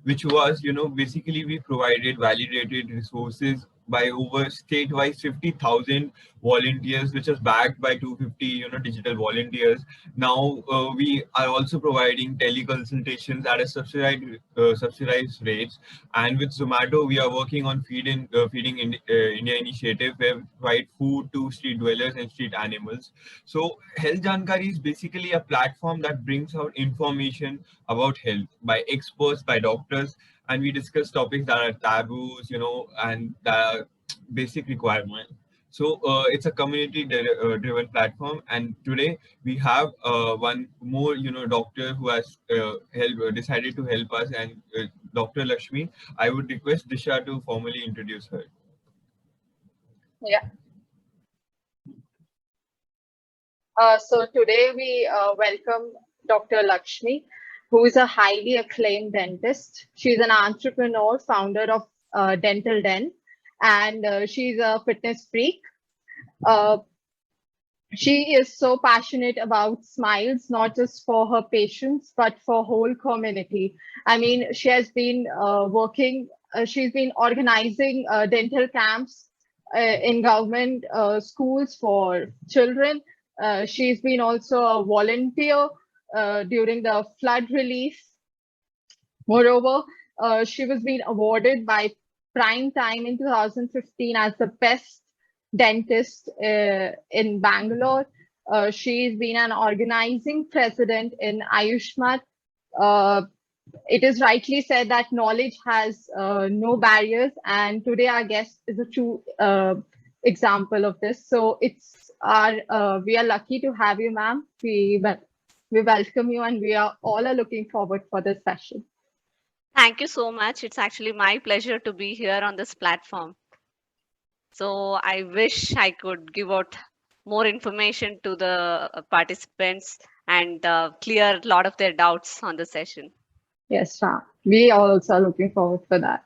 which was, basically we provided validated resources by over statewide 50,000 volunteers, which was backed by 250, digital volunteers. Now we are also providing teleconsultations at a subsidized rates, and with Zomato, we are working on India initiative where we provide food to street dwellers and street animals. So Health Jaankari is basically a platform that brings out information about health by experts, by doctors, and we discuss topics that are taboos, and that are basic requirements. So it's a community driven platform, and today we have one more, doctor who has decided to help us, and Dr. Lakshmi. I would request Disha to formally introduce her. Yeah. So today we welcome Dr. Lakshmi, who is a highly acclaimed dentist. She's an entrepreneur, founder of Dental Den, and she's a fitness freak. Uh, she is so passionate about smiles, not just for her patients, but for whole community. I mean, she has been she's been organizing dental camps in government schools for children. She's been also a volunteer during the flood relief. Moreover, she was being awarded by Prime Time in 2015 as the best dentist in Bangalore. She's been an organizing president in Ayushmat. Uh, it is rightly said that knowledge has no barriers, and today our guest is a true example of this. So we are lucky to have you, ma'am. We welcome you, and we are all are looking forward for this session. Thank you so much. It's actually my pleasure to be here on this platform. So I wish I could give out more information to the participants and clear a lot of their doubts on the session. Yes, ma'am. We are also looking forward for that.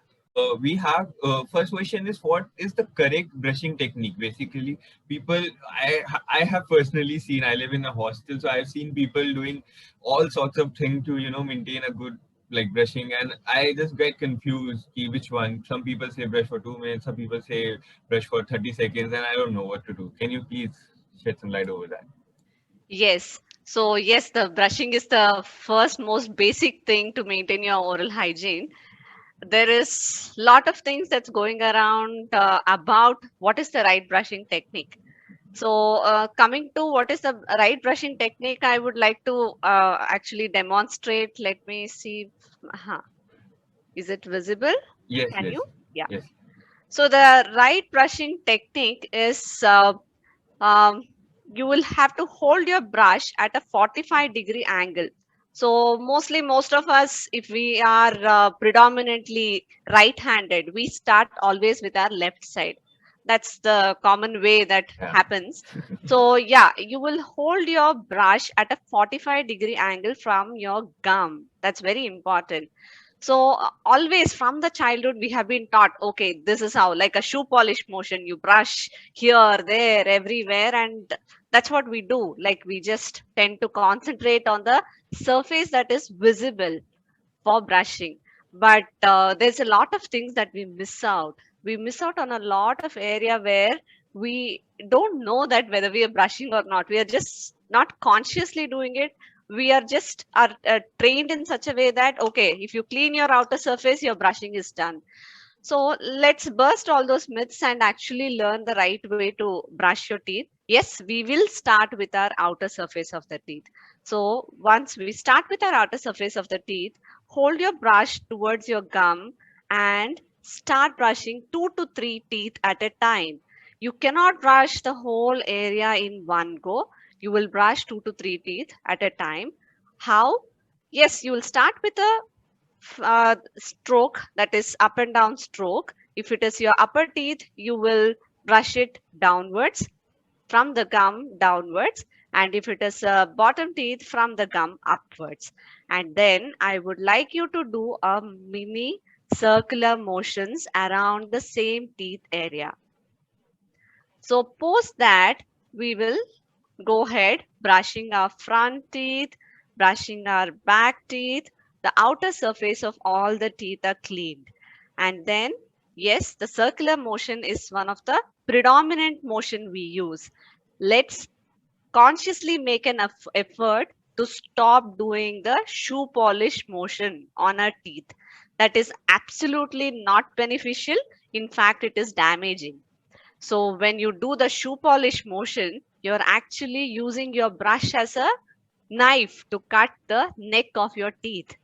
We have first question is, what is the correct brushing technique? Basically, people, I have personally seen, I live in a hostel, so I've seen people doing all sorts of things to maintain a good like brushing, and I just get confused which one. Some people say brush for 2 minutes, some people say brush for 30 seconds, and I don't know what to do. Can you please shed some light over that? Yes. So yes, the brushing is the first most basic thing to maintain your oral hygiene. There is lot of things that's going around about what is the right brushing technique. So coming to what is the right brushing technique, I would like to actually demonstrate. Let me see. Is it visible? Yes, Can yes, you? Yeah. yes. So the right brushing technique is um, you will have to hold your brush at a 45-degree angle. So mostly most of us, if we are predominantly right-handed, we start always with our left side. That's the common way that happens. So yeah, you will hold your brush at a 45-degree angle from your gum. That's very important. So always from the childhood we have been taught, okay, this is how, like a shoe polish motion, you brush here, there, everywhere, and that's what we do. Like we just tend to concentrate on the surface that is visible for brushing. But there's a lot of things that we miss out. We miss out on a lot of area where we don't know that whether we are brushing or not. We are just not consciously doing it. We are just trained in such a way that, okay, if you clean your outer surface, your brushing is done. So let's burst all those myths and actually learn the right way to brush your teeth. Yes, we will start with our outer surface of the teeth. So once we start with our outer surface of the teeth, hold your brush towards your gum and start brushing 2 to 3 teeth at a time. You cannot brush the whole area in one go. You will brush 2 to 3 teeth at a time. How? Yes, you will start with a stroke, that is up and down stroke. If it is your upper teeth, you will brush it downwards from the gum downwards, and if it is a bottom teeth, from the gum upwards. And then I would like you to do a mini circular motions around the same teeth area. So post that, we will go ahead brushing our front teeth, brushing our back teeth, the outer surface of all the teeth are cleaned. And then, yes, the circular motion is one of the predominant motion we use. Let's consciously make an effort to stop doing the shoe polish motion on our teeth. That is absolutely not beneficial. In fact, it is damaging. So when you do the shoe polish motion, you're actually using your brush as a knife to cut the neck of your teeth.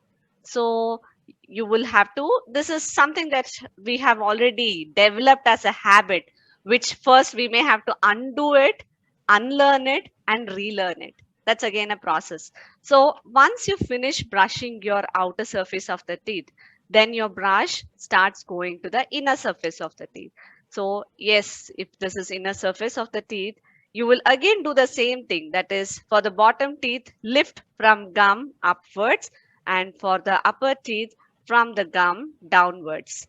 So you will have to, this is something that we have already developed as a habit, which first we may have to undo it, unlearn it, and relearn it. That's again a process. So once you finish brushing your outer surface of the teeth, then your brush starts going to the inner surface of the teeth. So yes, if this is inner surface of the teeth, you will again do the same thing. That is, for the bottom teeth, lift from gum upwards, and for the upper teeth, from the gum downwards.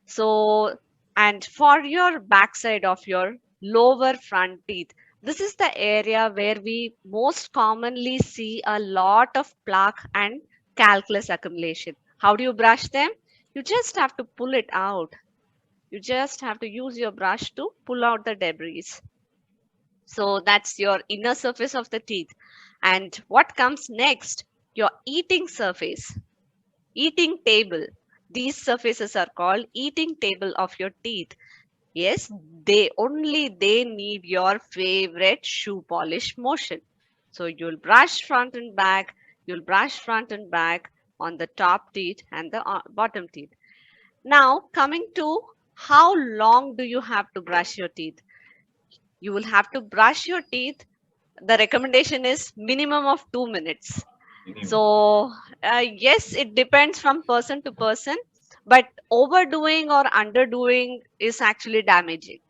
So, and for your backside of your lower front teeth, this is the area where we most commonly see a lot of plaque and calculus accumulation. How do you brush them? You just have to pull it out. You just have to use your brush to pull out the debris. So that's your inner surface of the teeth. And what comes next? Your eating surface, eating table. These surfaces are called eating table of your teeth. Yes, they need your favorite shoe polish motion. So you'll brush front and back, you'll brush front and back on the top teeth and the bottom teeth. Now coming to how long do you have to brush your teeth? You will have to brush your teeth. The recommendation is minimum of 2 minutes. Minimum. So yes, it depends from person to person, but overdoing or underdoing is actually damaging.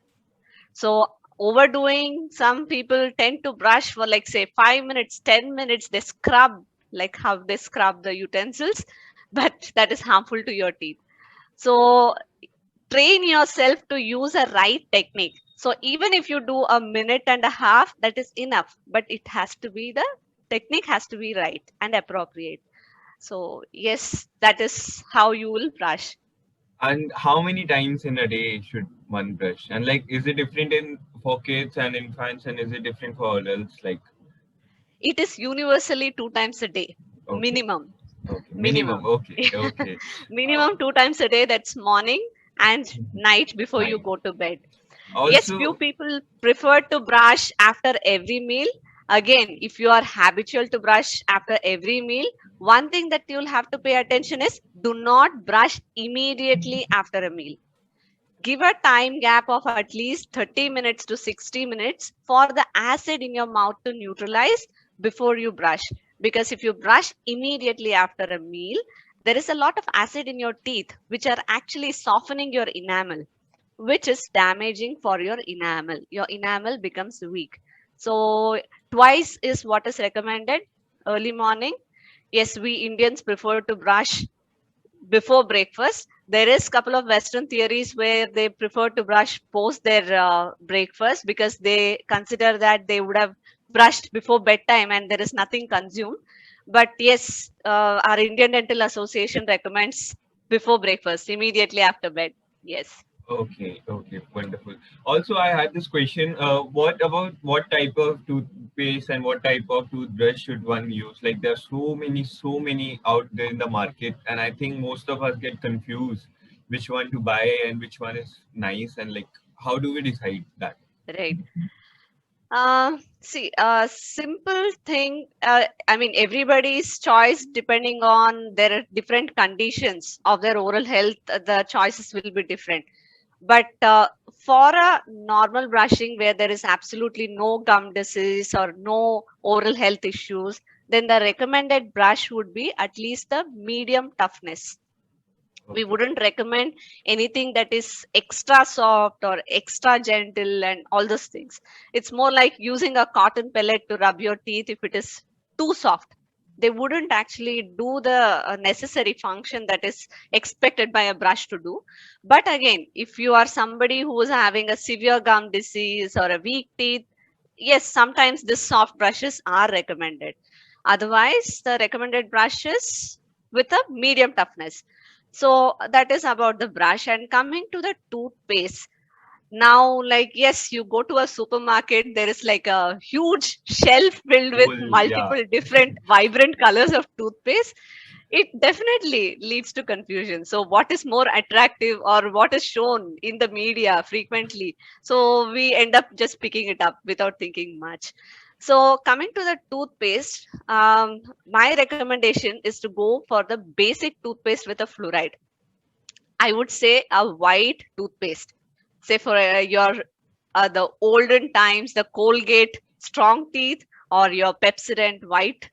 So overdoing, some people tend to brush for like say 5 minutes, 10 minutes. They scrub like how they scrub the utensils, but that is harmful to your teeth. So train yourself to use a right technique. So even if you do a minute and a half, that is enough, but it has to be, the technique has to be right and appropriate. So yes, that is how you will brush. And how many times in a day should one brush? And like, is it different in for kids and infants, and is it different for adults? Like, It is universally 2 times a day, okay, minimum. okay, minimum. Minimum. Okay, okay. Minimum 2 times a day, that's morning and Mhm. night before you Nice. go to bed. Yes, few Also, people prefer to brush after every meal. Again, if you are habitual to brush after every meal, one thing that you'll have to pay attention is do not brush immediately after a meal. Give a time gap of at least 30 minutes to 60 minutes for the acid in your mouth to neutralize before you brush. Because if you brush immediately after a meal, there is a lot of acid in your teeth, which are actually softening your enamel, which is damaging for your enamel. Your enamel becomes weak. So, twice is what is recommended early morning. Yes, we Indians prefer to brush before breakfast. There is couple of Western theories where they prefer to brush post their breakfast because they consider that they would have brushed before bedtime and there is nothing consumed. But yes, our Indian Dental Association recommends before breakfast, immediately after bed. Yes. okay, okay, wonderful. Also, I had this question. What about what type of toothpaste and what type of toothbrush should one use? Like, there's so many out there in the market, and I think most of us get confused which one to buy and which one is nice, and like, how do we decide that? Right. See, a simple thing. I mean, everybody's choice, depending on their different conditions of their oral health, the choices will be different. But for a normal brushing where there is absolutely no gum disease or no oral health issues, then the recommended brush would be at least the medium toughness. We Okay, wouldn't recommend anything that is extra soft or extra gentle and all those things. It's more like using a cotton pellet to rub your teeth if it is too soft. They wouldn't actually do the necessary function that is expected by a brush to do. But again, if you are somebody who is having a severe gum disease or a weak teeth, yes, sometimes this soft brushes are recommended. Otherwise, the recommended brushes, with a medium toughness. So that is about the brush. And coming to the toothpaste, now, like, yes, you go to a supermarket, there is like a huge shelf filled with Whole, yeah. multiple different vibrant colors of toothpaste. It definitely leads to confusion. So what is more attractive or what is shown in the media frequently, so we end up just picking it up without thinking much. So coming to the toothpaste, my recommendation is to go for the basic toothpaste with a fluoride. I would say a white toothpaste. Say for your the olden times, the Colgate strong teeth or your Pepsodent white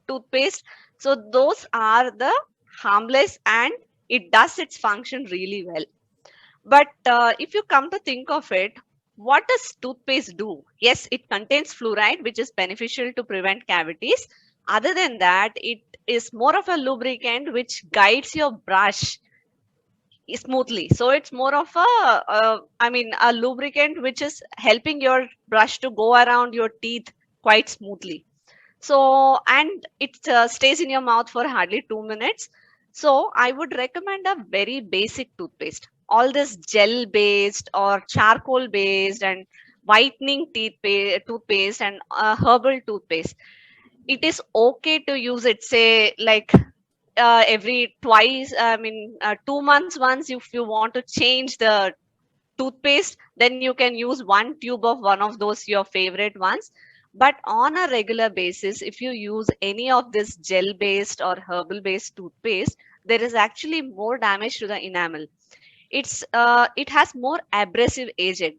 toothpaste. So those are the harmless and it does its function really well. But if you come to think of it, what does toothpaste do? Yes, it contains fluoride, which is beneficial to prevent cavities. Other than that, it is more of a lubricant which guides your brush smoothly. So it's more of a lubricant which is helping your brush to go around your teeth quite smoothly. So, and it stays in your mouth for hardly 2 minutes. So, I would recommend a very basic toothpaste. All this gel based or charcoal based and whitening toothpaste and herbal toothpaste, it is okay to use it, say, like every twice, 2 months once. If you want to change the toothpaste, then you can use one tube of one of those your favorite ones. But on a regular basis, if you use any of this gel based or herbal based toothpaste, there is actually more damage to the enamel. It has more abrasive agent.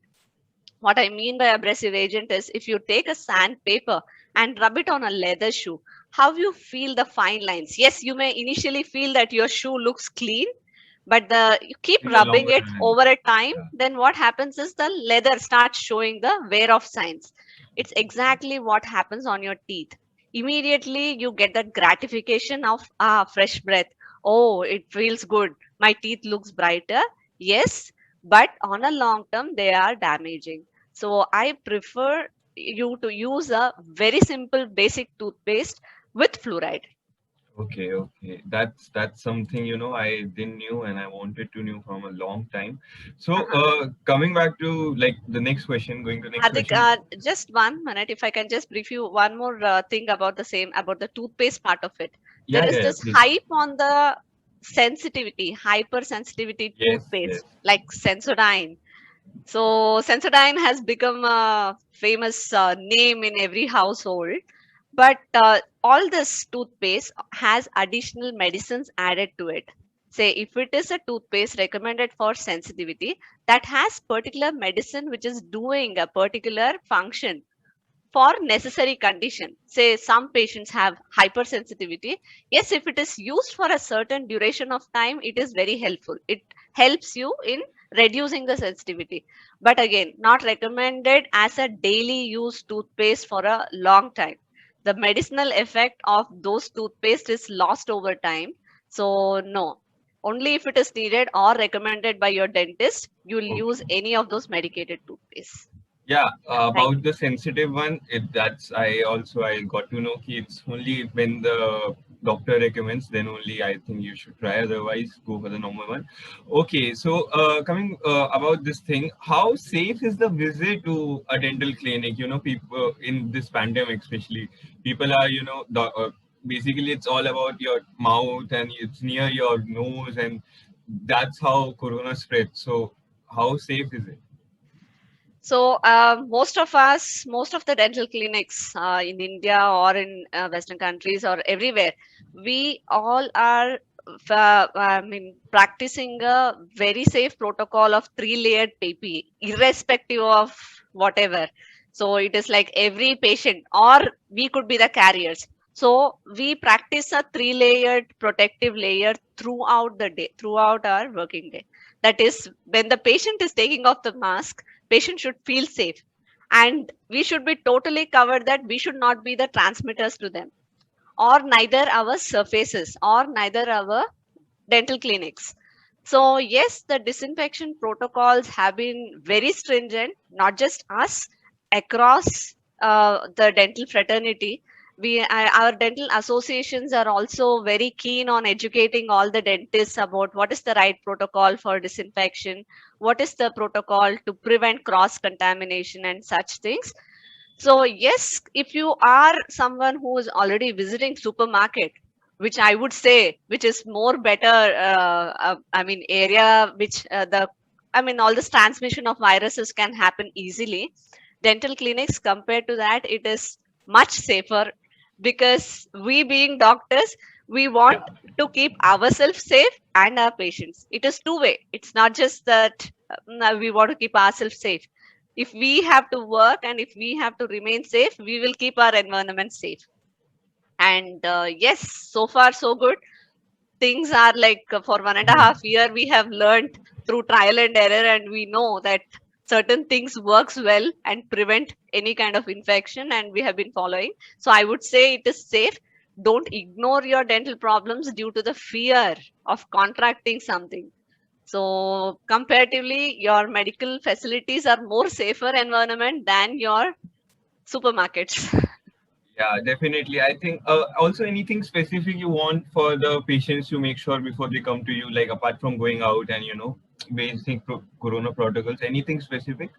What I mean by abrasive agent is, if you take a sandpaper and rub it on a leather shoe, how you feel the fine lines. Yes, you may initially feel that your shoe looks clean, but the you keep In the rubbing longer it run. over a time, Yeah. then what happens is the leather starts showing the wear off signs. It's exactly what happens on your teeth. Immediately you get that gratification of fresh breath. Oh, it feels good, my teeth looks brighter. Yes, but on a long term they are damaging. So I prefer you to use a very simple basic toothpaste with fluoride. Okay, okay. That's something, I didn't knew and I wanted to know from a long time. So, Uh-huh. coming back to like the next question, going to next Hardik, question. just 1 minute, if I can just brief you one more thing about about the toothpaste part of it. There Yeah, is yeah, yeah, this please. hype on the hypersensitivity Yes, yes. toothpaste like Sensodyne. So Sensodyne has become a famous name in every household. But all this toothpaste has additional medicines added to it. Say if it is a toothpaste recommended for sensitivity, that has particular medicine which is doing a particular function for necessary condition. Say some patients have hypersensitivity. Yes, if it is used for a certain duration of time, it is very helpful. It helps you in reducing the sensitivity. But again, not recommended as a daily use toothpaste for a long time. The medicinal effect of those toothpaste is lost over time. So no, only if it is needed or recommended by your dentist, you will use Okay. any of those medicated toothpaste. Yeah, Yeah, thank about you. the sensitive one, I got to know ki it's only when the doctor recommends, then only I think you should try. Otherwise, go for the normal one. Okay, so coming about this thing, how safe is the visit to a dental clinic? People in this pandemic, especially, people are basically it's all about your mouth and it's near your nose, and that's how corona spreads. So, how safe is it? So, most of the dental clinics in India or in Western countries or everywhere, we all are, practicing a very safe protocol of three-layered PPE, irrespective of whatever. So, it is like every patient, or we could be the carriers. So, we practice a three-layered protective layer throughout the day, throughout our working day. That is, when the patient is taking off the mask, patient should feel safe, and we should be totally covered that we should not be the transmitters to them, or neither our surfaces or neither our dental clinics. So yes, the disinfection protocols have been very stringent, not just us, across the dental fraternity. Our dental associations are also very keen on educating all the dentists about what is the right protocol for disinfection, what is the protocol to prevent cross contamination and such things. So yes, if you are someone who is already visiting supermarket, which I would say, which is more better, I mean, area which I mean, all this transmission of viruses can happen easily. Dental clinics, compared to that, it is much safer because we, being doctors, we want Yeah. to keep ourselves safe and our patients. It is two way. It's not just that we want to keep ourselves safe. If we have to work and if we have to remain safe, we will keep our environment safe. And yes, so far so good. Things are like, for 1.5 year we have learned through trial and error, and we know that certain things works well and prevent any kind of infection, and we have been following. So I would say it is safe. Don't ignore your dental problems due to the fear of contracting something. So comparatively, your medical facilities are more safer environment than your supermarkets. Yeah, definitely. I think also anything specific you want for the patients to make sure before they come to you, like apart from going out and basic corona protocols, anything specific?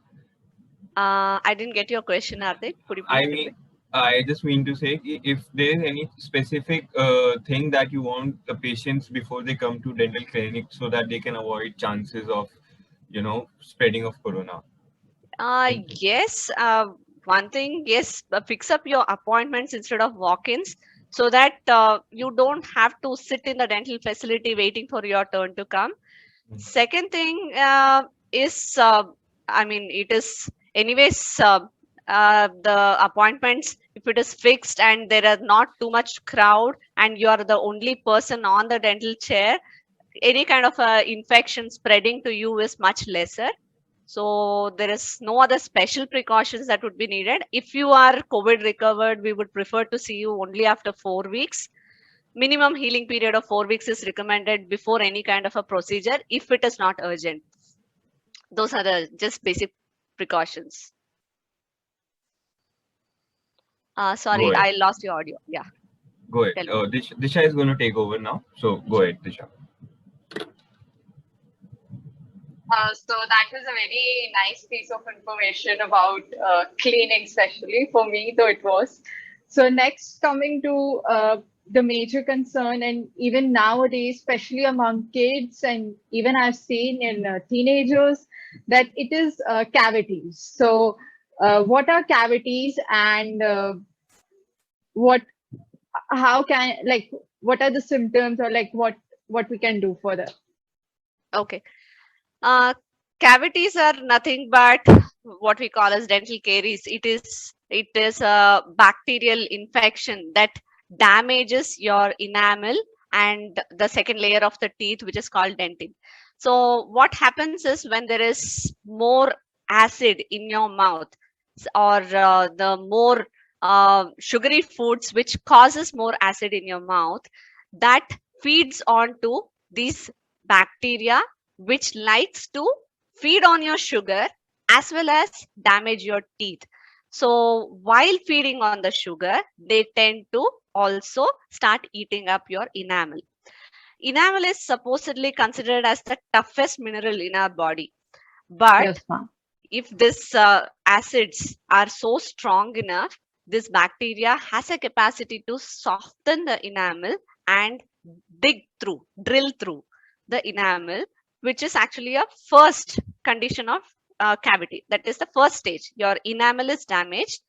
I didn't get your question, Hardik. Could you I please repeat? mean, I just mean to say if there is any specific thing that you want the patients before they come to dental clinic so that they can avoid chances of spreading of corona. Anything. Yes. One thing, yes, fix up your appointments instead of walk-ins so that you don't have to sit in the dental facility waiting for your turn to come. Second thing is, I mean, it is anyways, the appointments, if it is fixed and there are not too much crowd and you are the only person on the dental chair, any kind of infection spreading to you is much lesser. So there is no other special precautions that would be needed. If you are COVID recovered, we would prefer to see you only after 4 weeks. Minimum healing period of 4 weeks is recommended before any kind of a procedure if it is not urgent. Those are the just basic precautions. Go Sorry, ahead. I lost your audio. Yeah, Go ahead. tell me. Disha is going to take over now. So go ahead, Disha. So that was a very nice piece of information about cleaning, especially for me, though it was. So next, coming to the major concern, and even nowadays, especially among kids, and even I've seen in teenagers, that it is cavities. So, what are cavities, and what, how can, like, what are the symptoms, or like what we can do for that? Okay. Uh, Cavities are nothing but what we call as dental caries. It is a bacterial infection that damages your enamel and the second layer of the teeth, which is called dentin. So what happens is when there is more acid in your mouth, or the more sugary foods which causes more acid in your mouth, that feeds on to these bacteria, which likes to feed on your sugar as well as damage your teeth. So while feeding on the sugar, they tend to also start eating up your enamel. Enamel is supposedly considered as the toughest mineral in our body. But Yes, ma'am. if this acids are so strong enough, this bacteria has a capacity to soften the enamel and drill through the enamel, which is actually a first condition of cavity. That is the first stage. Your enamel is damaged,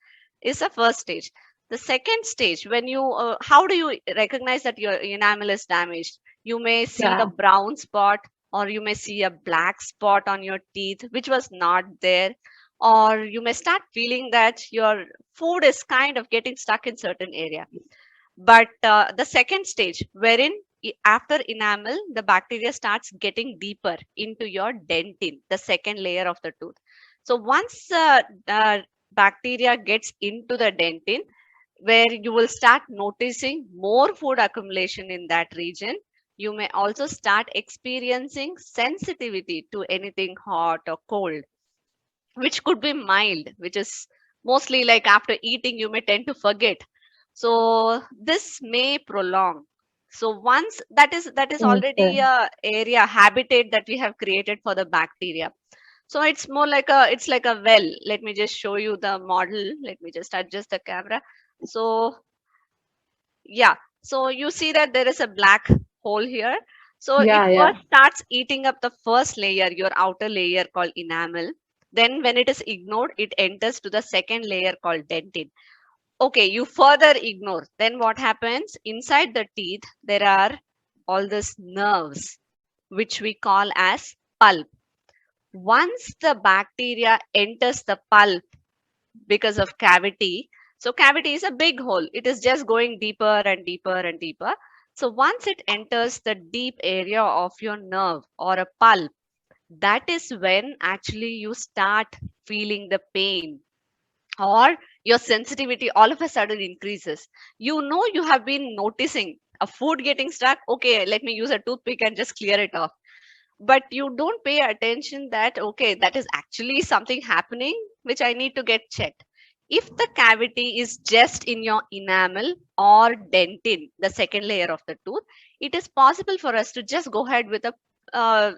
is the first stage. The second stage, when you, how do you recognize that your enamel is damaged? You may see the Yeah. brown spot, or you may see a black spot on your teeth which was not there, or you may start feeling that your food is kind of getting stuck in certain area. But the second stage, wherein after enamel the bacteria starts getting deeper into your dentin, the second layer of the tooth. So once bacteria gets into the dentin, where you will start noticing more food accumulation in that region, you may also start experiencing sensitivity to anything hot or cold, which could be mild, which is mostly like after eating, you may tend to forget. So this may prolong. So once that is already Okay. a area habitat that we have created for the bacteria. So it's more like a well. Let me just show you the model. Let me just adjust the camera. So yeah, so you see that there is a black hole here. So it Yeah, yeah. first starts eating up the first layer, your outer layer called enamel. Then when it is ignored, it enters to the second layer called dentin. Okay, you further ignore. Then what happens? Inside the teeth, there are all these nerves, which we call as pulp. Once the bacteria enters the pulp because of cavity, so cavity is a big hole. It is just going deeper and deeper and deeper. So once it enters the deep area of your nerve or a pulp, that is when actually you start feeling the pain, or your sensitivity all of a sudden increases. You have been noticing a food getting stuck. Okay, let me use a toothpick and just clear it off. But you don't pay attention that, okay, that is actually something happening which I need to get checked. If the cavity is just in your enamel or dentin, the second layer of the tooth, it is possible for us to just go ahead with a uh,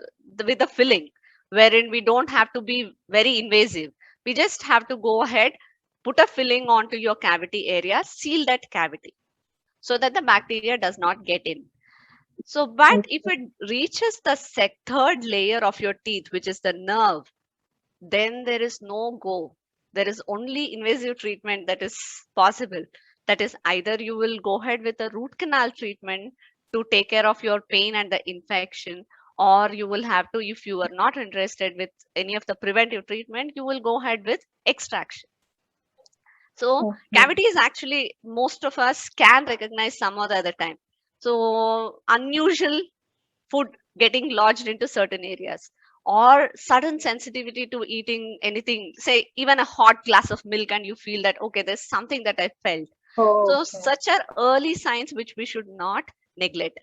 with a filling, wherein we don't have to be very invasive. We just have to go ahead, put a filling onto your cavity area, seal that cavity so that the bacteria does not get in. So, but if Okay. it reaches the third layer of your teeth, which is the nerve, then there is no go. There is only invasive treatment that is possible. That is, either you will go ahead with a root canal treatment to take care of your pain and the infection, or you will have to, if you are not interested with any of the preventive treatment, you will go ahead with extraction. So Okay. cavity is actually, most of us can recognize some or the other time. So unusual food getting lodged into certain areas, or sudden sensitivity to eating anything, say even a hot glass of milk, and you feel that, okay, there's something that I felt. So Okay. such are early signs which we should not neglect.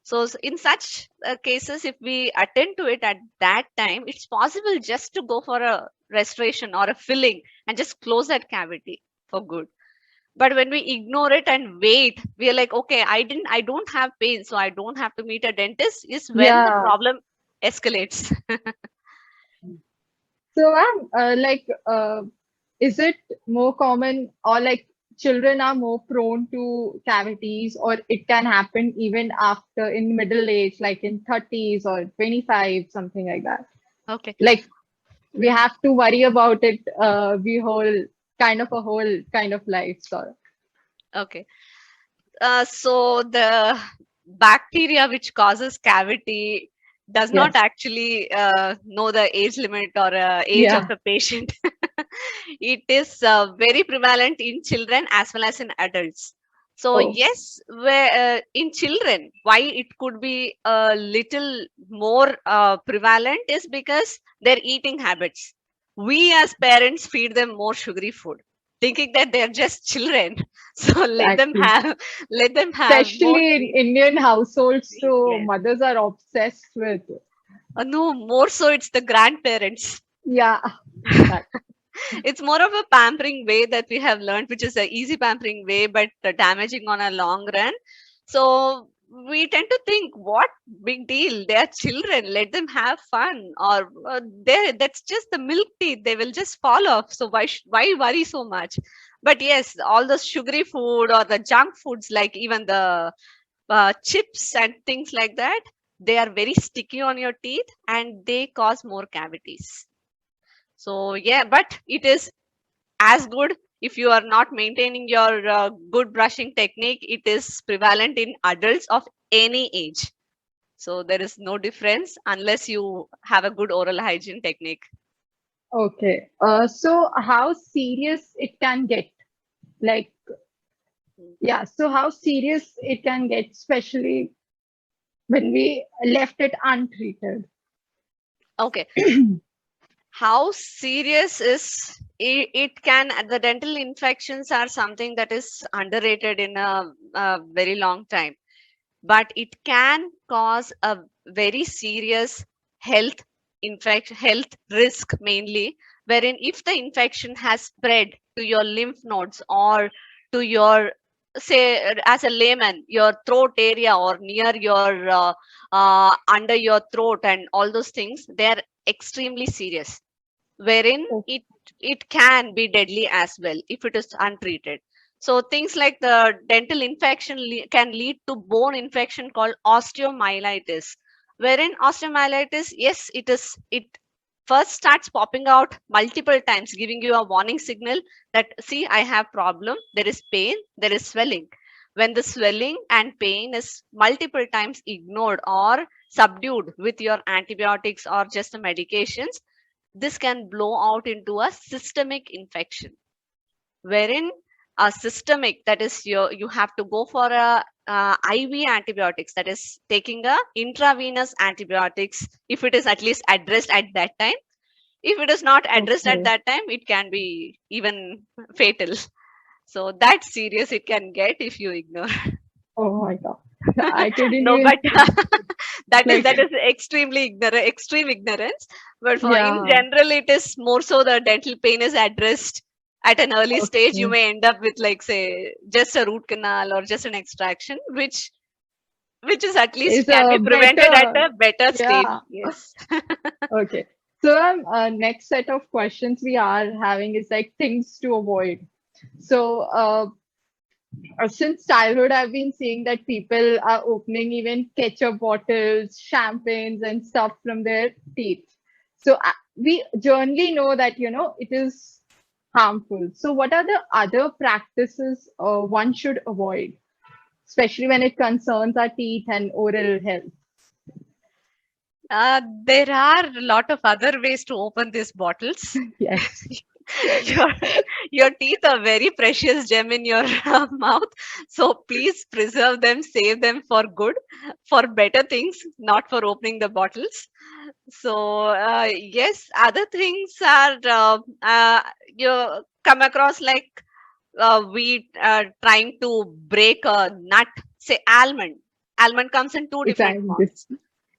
So in such cases, if we attend to it at that time, it's possible just to go for a restoration or a filling and just close that cavity for good. But when we ignore it and wait, we are like, okay, I don't have pain, so I don't have to meet a dentist, is when the Yeah. problem escalates. So, like, is it more common, or like children are more prone to cavities, or it can happen even after in middle age, like in 30s or 25, something like that? Okay. Like, we have to worry about it, we whole whole kind of life. So, Okay. So the bacteria which causes cavity does not yes. actually know the age limit or age of Yeah. the patient. It is very prevalent in children as well as in adults. So Oh, yes, where, in children, why it could be a little more prevalent is because their eating habits. We as parents feed them more sugary food, thinking that they're just children. So exactly. let them have more Especially in sweet. Indian households, so Yes. mothers are obsessed with. No, more so it's the grandparents. Yeah. That. It's more of a pampering way that we have learned, which is a easy pampering way, but damaging on a long run. So we tend to think, what big deal? They are children. Let them have fun. Or that's just the milk teeth. They will just fall off. So why worry so much? But yes, all the sugary food or the junk foods, like even the chips and things like that, they are very sticky on your teeth and they cause more cavities. So yeah, but it is as good if you are not maintaining your good brushing technique. It is prevalent in adults of any age. So there is no difference unless you have a good oral hygiene technique. Okay. So how serious it can get? Like, yeah. So how serious it can get, especially when we left it untreated? Okay, how serious is it? Can the dental infections are something that is underrated in a very long time, but it can cause a very serious health health risk, mainly wherein if the infection has spread to your lymph nodes or to your say as a layman, your throat area or near your under your throat and all those things, they are extremely serious, wherein Oh, it can be deadly as well if it is untreated. So things like the dental infection can lead to bone infection called osteomyelitis, wherein osteomyelitis, yes, it first starts popping out multiple times, giving you a warning signal that, see, I have problem, there is pain, there is swelling. When the swelling and pain is multiple times ignored or subdued with your antibiotics or just the medications, this can blow out into a systemic infection, wherein a systemic, that is, you have to go for a IV antibiotics, that is taking a intravenous antibiotics if it is at least addressed at that time. If it is not addressed at okay. that time, it can be even fatal. So that's serious it can get if you ignore. Oh my God. I couldn't No, even but think, like, that is extremely extreme ignorance. But for in yeah, general, it is more so the dental pain is addressed at an early stage. You okay. may end up with, like, say, just a root canal or just an extraction, which is at least Is can a be prevented at better, a better stage. yeah. Yes. Okay. So, next set of questions we are having is like things to avoid. So, since childhood, I've been seeing that people are opening even ketchup bottles, champagnes, and stuff from their teeth. So, we generally know that, it is harmful. So, what are the other practices one should avoid, especially when it concerns our teeth and oral health? There are a lot of other ways to open these bottles. Yes. your your teeth are very precious gem in your mouth, so please preserve them, save them for good, for better things, not for opening the bottles. So yes, other things are you come across, like we trying to break a nut, say almond comes in two different Exactly. forms.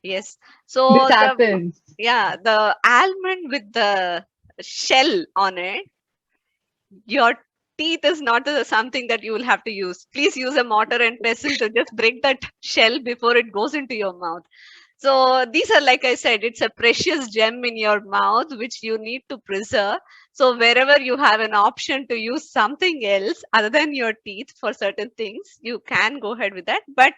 Yes. So This the happens. yeah, the almond with the shell on it, your teeth is not something that you will have to use. Please use a mortar and pestle to just break that shell before it goes into your mouth. So these are, like I said, it's a precious gem in your mouth which you need to preserve. So wherever you have an option to use something else other than your teeth for certain things, you can go ahead with that. But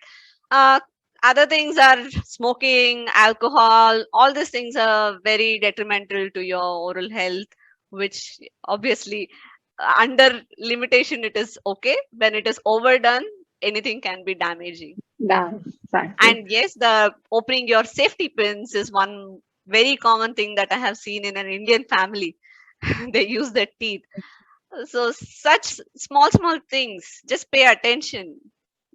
uh, other things are smoking, alcohol, all these things are very detrimental to your oral health, which obviously under limitation it is okay. When it is overdone, anything can be damaging. Nice. Exactly. And yes, the opening your safety pins is one very common thing that I have seen in an Indian family. They use their teeth. So such small things, just pay attention.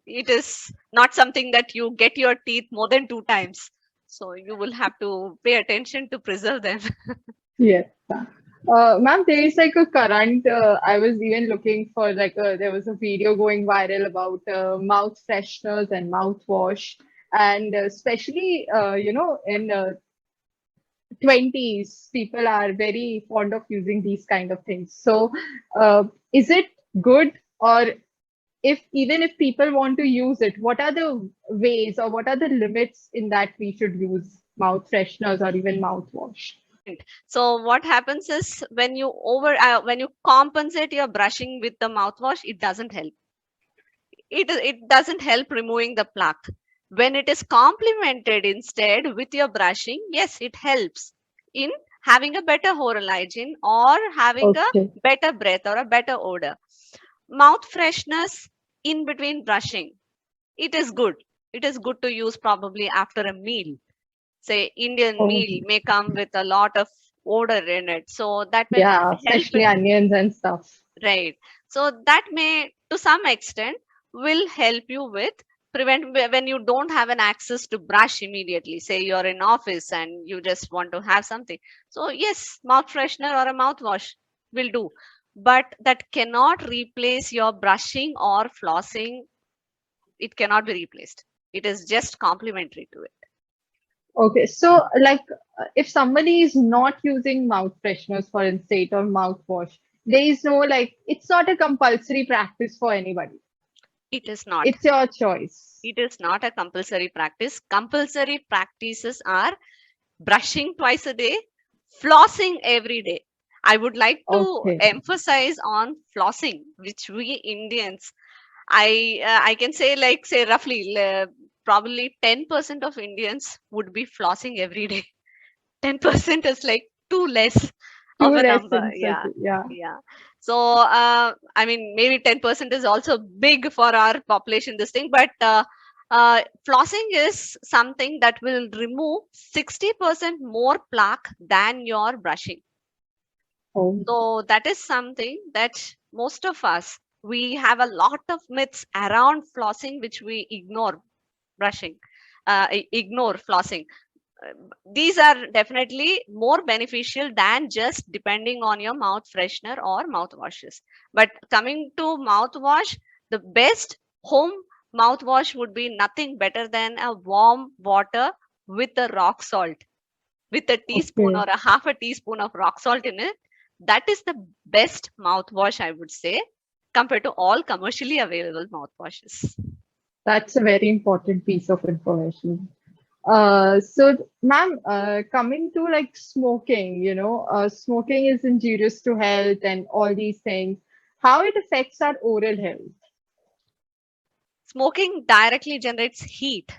It is not something that you get your teeth more than 2 times. So you will have to pay attention to preserve them. Yes. Ma'am, there is like a current. I was even looking for like there was a video going viral about mouth fresheners and mouthwash, and especially in 20s, people are very fond of using these kind of things. So, is it good, or if even if people want to use it, what are the ways or what are the limits in that we should use mouth fresheners or even mouthwash? So what happens is when you compensate your brushing with the mouthwash, it doesn't help. It doesn't help removing the plaque. When it is complemented instead with your brushing, yes, it helps in having a better oral hygiene or having a Okay. better breath or a better odor. Mouth freshness in between brushing, it is good. It is good to use probably after a meal. Say Indian Oh, meal may come with a lot of odor in it, so that may yeah, help especially in, onions and stuff. right. So that may to some extent will help you with prevent when you don't have an access to brush immediately. Say you're in office and you just want to have something. So yes, mouth freshener or a mouthwash will do. But that cannot replace your brushing or flossing. It cannot be replaced. It is just complementary to it. Okay, so like if somebody is not using mouth fresheners for instance or mouthwash, there is no like it's not a compulsory practice for anybody. It is not. It's your choice. It is not a compulsory practice. Compulsory practices are brushing twice a day, flossing every day. I would like to Okay. emphasize on flossing, which we Indians, I can say, like, say roughly probably 10% of Indians would be flossing every day. 10% is like too less Two of a number. lessons. Yeah. Yeah. Yeah. So I mean, maybe 10% is also big for our population, this thing, but flossing is something that will remove 60% more plaque than your brushing. Oh, So that is something that most of us, we have a lot of myths around flossing which we ignore. Brushing, ignore flossing. These are definitely more beneficial than just depending on your mouth freshener or mouthwashes. But coming to mouthwash, the best home mouthwash would be nothing better than a warm water with a rock salt, with a teaspoon okay. or a half a teaspoon of rock salt in it. That is the best mouthwash, I would say, compared to all commercially available mouthwashes. That's a very important piece of information. So, ma'am, coming to like smoking, smoking is injurious to health and all these things. How it affects our oral health? Smoking directly generates heat,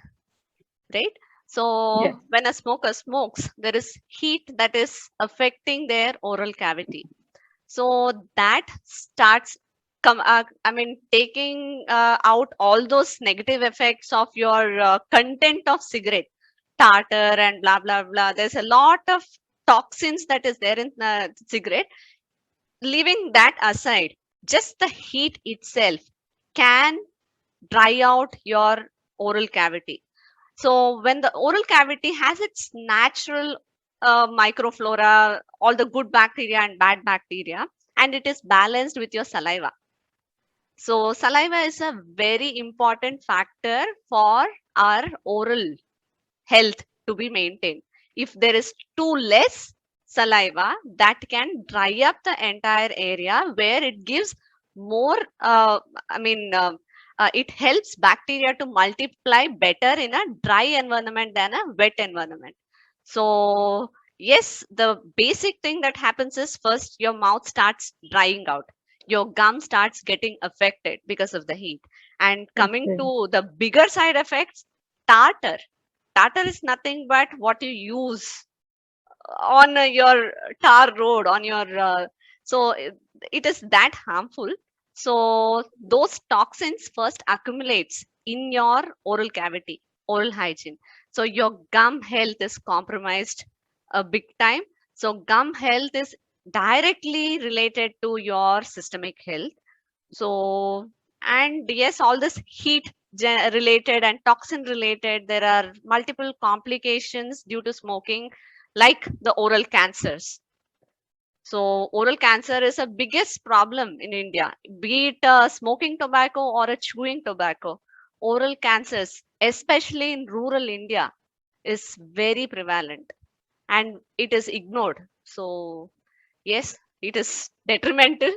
right? Yes. So when a smoker smokes, there is heat that is affecting their oral cavity. So that starts I mean, taking out all those negative effects of your content of cigarette, tartar and blah blah blah. There's a lot of toxins that is there in the cigarette. Leaving that aside, just the heat itself can dry out your oral cavity. So when the oral cavity has its natural microflora, all the good bacteria and bad bacteria, and it is balanced with your saliva. So saliva is a very important factor for our oral health to be maintained. If there is too less saliva, that can dry up the entire area where it gives more, I mean, it helps bacteria to multiply better in a dry environment than a wet environment. So, yes, the basic thing that happens is first your mouth starts drying out. Your gum starts getting affected because of the heat. And coming Okay. to the bigger side effects, tartar. Tartar is nothing but what you use on your tar road, on your so it is that harmful. So those toxins first accumulates in your oral cavity, oral hygiene. So your gum health is compromised a big time. So gum health is directly related to your systemic health. So, and yes, all this heat related and toxin related, there are multiple complications due to smoking, like the oral cancers. So, oral cancer is a biggest problem in India, be it smoking tobacco or a chewing tobacco. Oral cancers, especially in rural India, is very prevalent and it is ignored. So, yes, it is detrimental.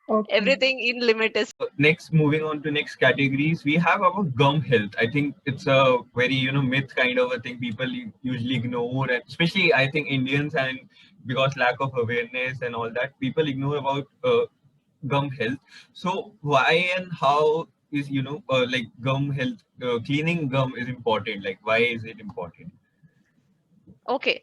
Okay. Everything in limit is. Next, moving on to next categories, we have our gum health. I think it's a very myth kind of a thing people usually ignore, and especially I think Indians, and because lack of awareness and all that, people ignore about gum health. So why and how is like gum health, cleaning gum is important? Like why is it important? Okay,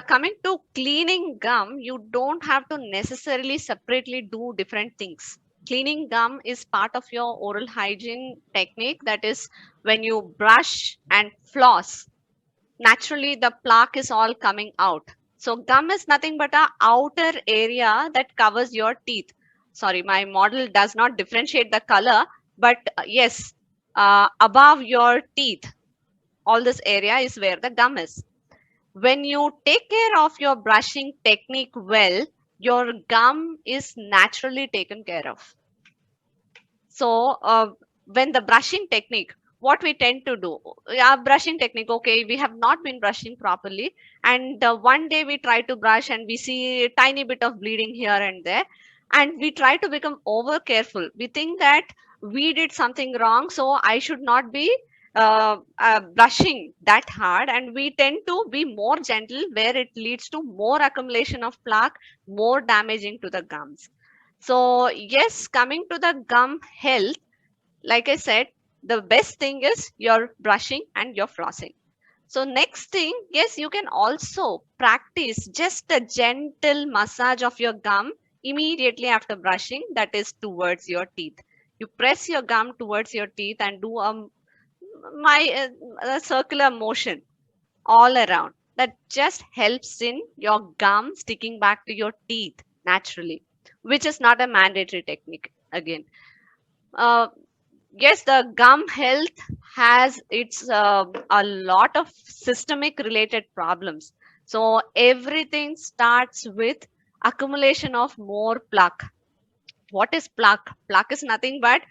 coming to cleaning gum, you don't have to necessarily separately do different things. Cleaning gum is part of your oral hygiene technique. That is, when you brush and floss, naturally the plaque is all coming out. So gum is nothing but a outer area that covers your teeth. Sorry, my model does not differentiate the color, but yes, above your teeth, all this area is where the gum is. When you take care of your brushing technique well, your gum is naturally taken care of. So, when the brushing technique, what we tend to do, brushing technique, okay, we have not been brushing properly, and one day we try to brush and we see a tiny bit of bleeding here and there. and we try to become over careful. We think that we did something wrong, so I should not be brushing that hard, and we tend to be more gentle, where it leads to more accumulation of plaque, more damaging to the gums. So yes, coming to the gum health, like I said, the best thing is your brushing and your flossing. So next thing, yes, you can also practice just a gentle massage of your gum immediately after brushing, that is towards your teeth. You press your gum towards your teeth and do a circular motion all around. That just helps in your gum sticking back to your teeth naturally, which is not a mandatory technique again. Uh, yes, the gum health has its a lot of systemic related problems. So everything starts with accumulation of more plaque. What is plaque? Plaque is nothing but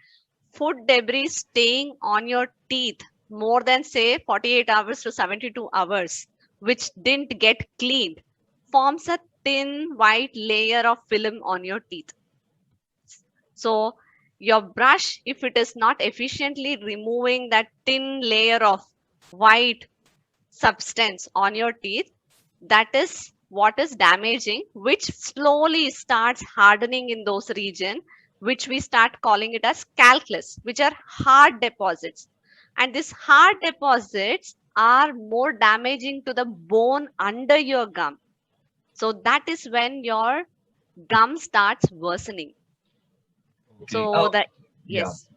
food debris staying on your teeth more than say 48 hours to 72 hours, which didn't get cleaned, forms a thin white layer of film on your teeth. So your brush, if it is not efficiently removing that thin layer of white substance on your teeth, that is what is damaging, which slowly starts hardening in those regions, which we start calling it as calculus, which are hard deposits. And these hard deposits are more damaging to the bone under your gum. So that is when your gum starts worsening. Okay. So Oh, that, yeah. yes.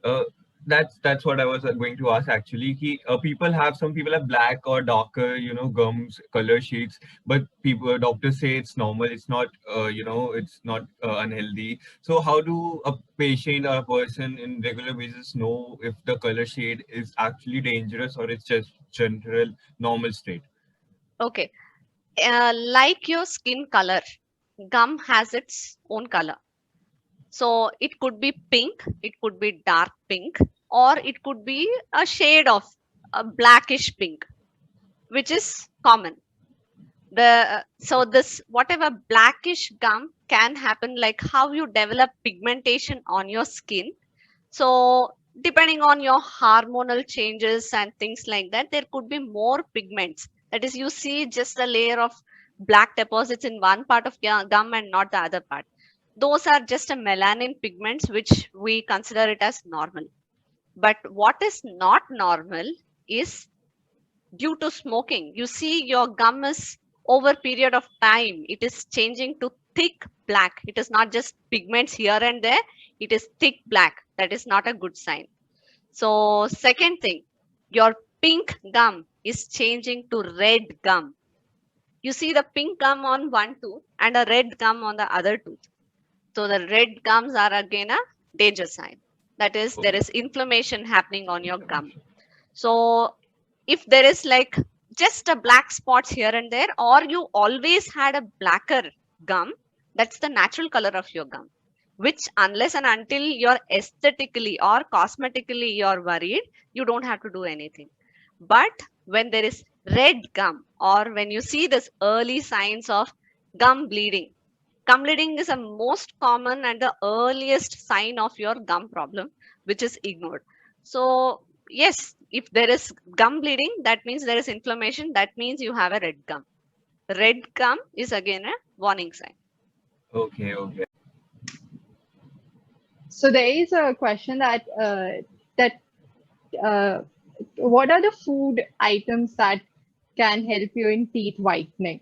Uh, that's what I was going to ask actually. People have, some people have black or darker, gums color shades, but people, doctors say it's normal. It's not, it's not unhealthy. So how do a patient or a person in regular basis know if the color shade is actually dangerous or it's just general normal state? Okay. Like your skin color, gum has its own color. So it could be pink, it could be dark pink, or it could be a shade of a blackish pink, which is common. The so this whatever blackish gum can happen, like how you develop pigmentation on your skin. So depending on your hormonal changes and things like that, there could be more pigments. That is, you see just a layer of black deposits in one part of your gum and not the other part. Those are just a melanin pigments, which we consider it as normal. But what is not normal is due to smoking. You see your gum is over period of time, it is changing to thick black. It is not just pigments here and there, it is thick black. That is not a good sign. So second thing, your pink gum is changing to red gum. You see the pink gum on one tooth and a red gum on the other tooth. So the red gums are again a danger sign. That is, there is inflammation happening on your gum. So if there is like just a black spots here and there, or you always had a blacker gum, that's the natural color of your gum, which unless and until you're aesthetically or cosmetically you're worried, you don't have to do anything. But when there is red gum, or when you see this early signs of gum bleeding, gum bleeding is a most common and the earliest sign of your gum problem, which is ignored. So yes, if there is gum bleeding, that means there is inflammation. That means you have a red gum. Red gum is again a warning sign. Okay, okay. So there is a question that uh, what are the food items that can help you in teeth whitening?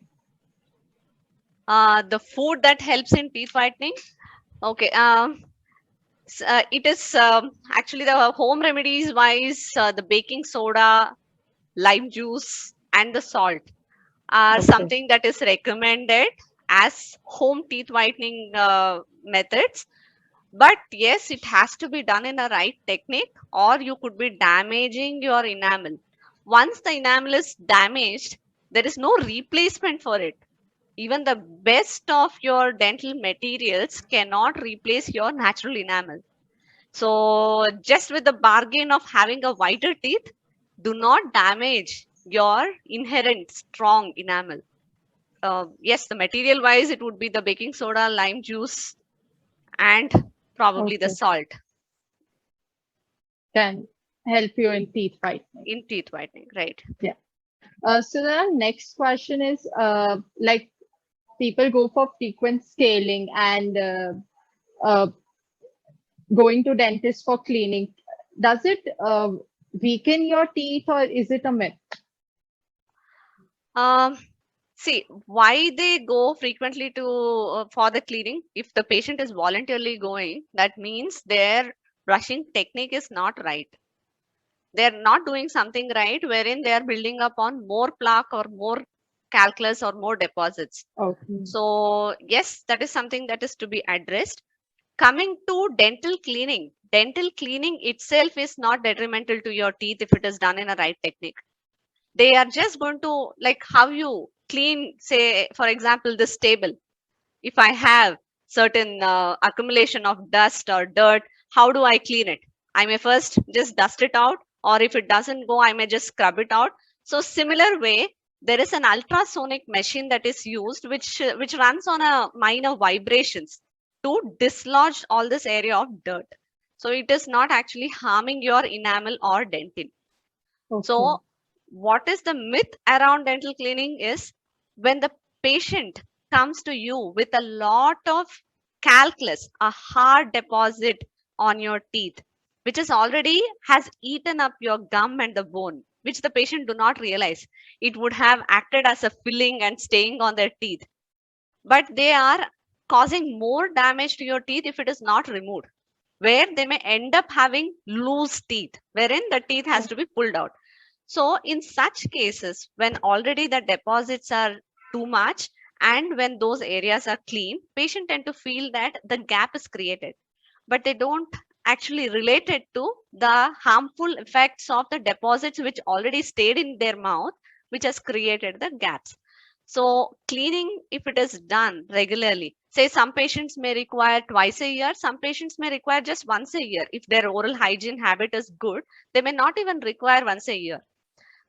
The food that helps in teeth whitening. Okay. It is actually the home remedies wise, the baking soda, lime juice, and the salt are Okay. something that is recommended as home teeth whitening methods. But yes, it has to be done in a right technique, or you could be damaging your enamel. Once the enamel is damaged, there is no replacement for it. Even the best of your dental materials cannot replace your natural enamel. So, just with the bargain of having a whiter teeth, do not damage your inherent strong enamel. Yes, the material wise, it would be the baking soda, lime juice, and probably the Okay. salt Can help you in teeth whitening. in teeth whitening, right? Yeah. So the next question is like people go for frequent scaling and uh, going to dentist for cleaning. Does it weaken your teeth or is it a myth? Um, See, why they go frequently to for the cleaning? If the patient is voluntarily going, that means their brushing technique is not right. They're not doing something right, wherein they are building up on more plaque or more calculus or more deposits. Okay. So yes, that is something that is to be addressed. Coming to dental cleaning itself is not detrimental to your teeth if it is done in a right technique. They are just going to, like how you clean, say for example this table. If I have certain accumulation of dust or dirt, how do I clean it? I may first just dust it out, or if it doesn't go, I may just scrub it out. So similar way, there is an ultrasonic machine that is used, which runs on a minor vibrations to dislodge all this area of dirt. So it is not actually harming your enamel or dentin. Okay. So, what is the myth around dental cleaning is when the patient comes to you with a lot of calculus, a hard deposit on your teeth, which is already has eaten up your gum and the bone, which the patient do not realize. It would have acted as a filling and staying on their teeth, but they are causing more damage to your teeth if it is not removed, where they may end up having loose teeth, wherein the teeth has to be pulled out. So, in such cases, when already the deposits are too much and when those areas are clean, patient tend to feel that the gap is created, but they don't actually relate it to the harmful effects of the deposits which already stayed in their mouth, which has created the gaps. So, cleaning, if it is done regularly, say some patients may require twice a year, some patients may require just once a year. If their oral hygiene habit is good, they may not even require once a year.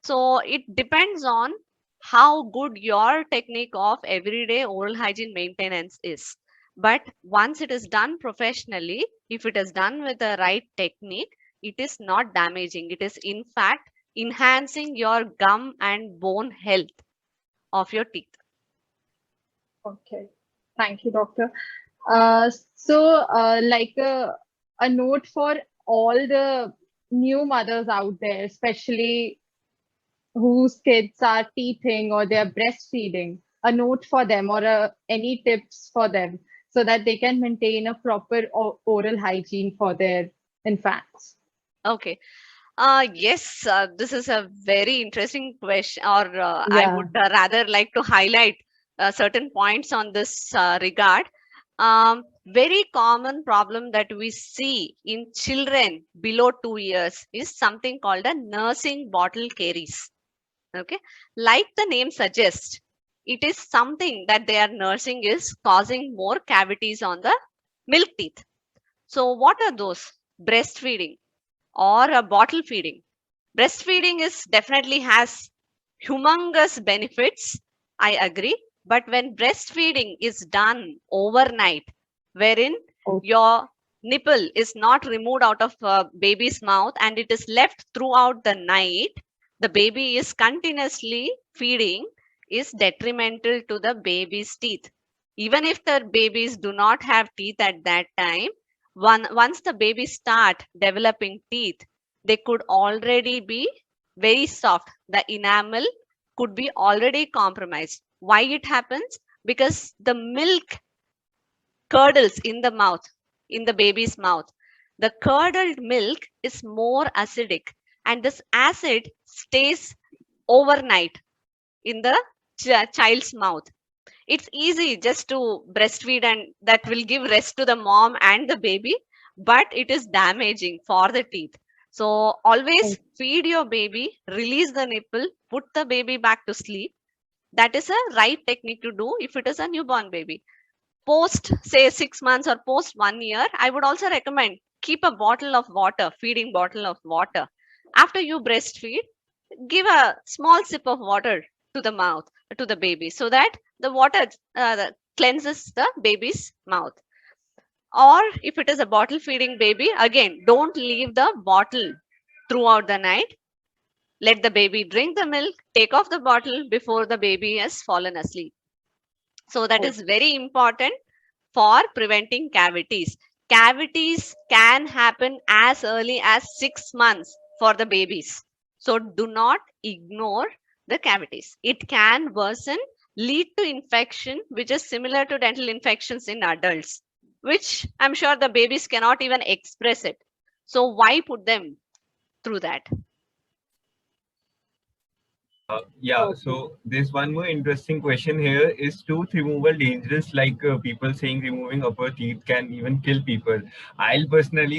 So it depends on how good your technique of everyday oral hygiene maintenance is. But once it is done professionally, if it is done with the right technique, it is not damaging. It is in fact enhancing your gum and bone health of your teeth. Okay. Thank you, doctor. So, like a note for all the new mothers out there, especially whose kids are teething or they're breastfeeding, a note for them or any tips for them so that they can maintain a proper oral hygiene for their infants. Okay. Yes, this is a very interesting question, or I Yeah. would rather like to highlight certain points on this regard. Very common problem that we see in children below 2 years is something called a nursing bottle caries. Okay, like the name suggests, it is something that they are nursing is causing more cavities on the milk teeth. So, what are those? Breastfeeding or a bottle feeding. Breastfeeding is definitely has humongous benefits, I agree. But when breastfeeding is done overnight, wherein Okay. your nipple is not removed out of a baby's mouth and it is left throughout the night, the baby is continuously feeding, is detrimental to the baby's teeth. Even if the babies do not have teeth at that time, once the babies start developing teeth, they could already be very soft. The enamel could be already compromised. Why it happens? Because the milk curdles in the mouth, in the baby's mouth. The curdled milk is more acidic, and this acid stays overnight in the child's mouth. It's easy just to breastfeed, and that will give rest to the mom and the baby, but it is damaging for the teeth. So always feed your baby, release the nipple, put the baby back to sleep. That is a right technique to do if it is a newborn baby. Post say 6 months or post 1 year, I would also recommend keep a bottle of water, feeding bottle of water. After you breastfeed, give a small sip of water to the mouth, to the baby, so that the water cleanses the baby's mouth. Or if it is a bottle feeding baby, again, don't leave the bottle throughout the night. Let the baby drink the milk, take off the bottle before the baby has fallen asleep. So that Oh, is very important for preventing cavities. Cavities can happen as early as 6 months for the babies. So do not ignore the cavities. It can worsen, lead to infection, which is similar to dental infections in adults, which I'm sure the babies cannot even express it. So why put them through that? Yeah, okay. so there's one more interesting question here. Is tooth removal dangerous? Like people saying removing upper teeth can even kill people. I